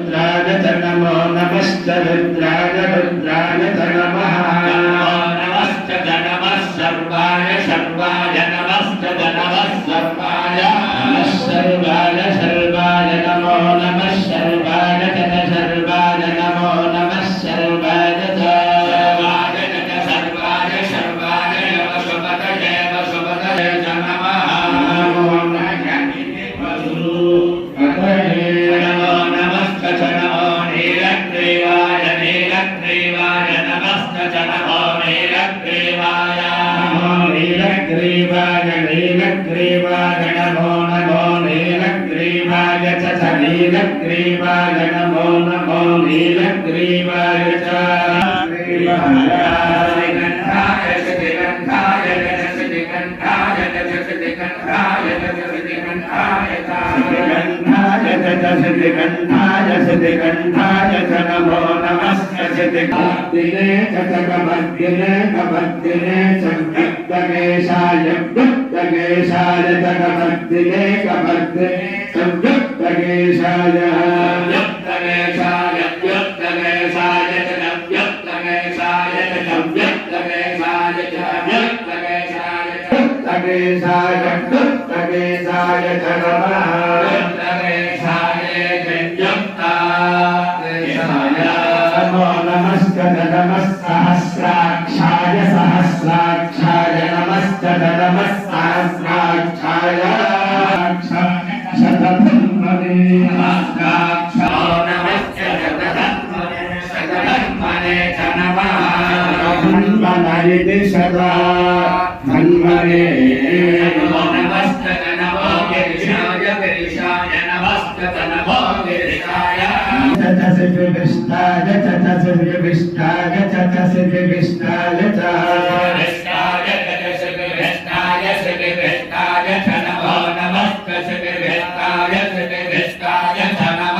रुद्राय च नमो नमश्च रुद्राय रुद्राय च नमः नमश्च नमः सर्वाय सर्वाय नमश्च नमः सर्वाय नमः सर्वाय सर्वाय नमो नमः सर्वाय च सर्वाय नमो नमः सर्वाय च सर्वाय च सर्वाय सर्वाय वसुपतये वसुपतये च नमः नमो नमो नमश्च च नमो नीलग्रीवाय नीलग्रीवाय नमश्च च नमो नीलग्रीवाय नमो नीलग्रीवाय नीलग्रीवाय नमो नमो नीलग्रीवाय च नीलग्रीवाय नमो नमो नीलग्रीवाय च श्रीगन्धाय श्रीगन्धाय श्रीगन्धाय श्रीगन्धाय श्रीगन्धाय च नमो नमस्ते सिद्धिने च कमद्दिने कमद्दिने च व्यक्तकेशाय व्यक्तकेशाय च कमद्दिने कमद्दिने च व्यक्तकेशाय व्यक्तकेशाय व्यक्तकेशाय च व्यक्तकेशाय च व्यक्तकेशाय च व्यक्तकेशाय व्यक्तकेशाय व्यक्तकेशाय च नमः नमो नमश्च नमः सहस्राक्षाय सहस्राक्षाय नमश्च नमः सहस्राक्षाय शतधन्वने नमश्च शतधन्वने च नमः धन्वने सदा धन्वने नमश्च नमो गिरिशाय गिरिशाय नमश्च नमो गिरिशाय विष्टाय विष्टाय विष्टाय नमो नमस्ते विष्टाय विष्टाय नमः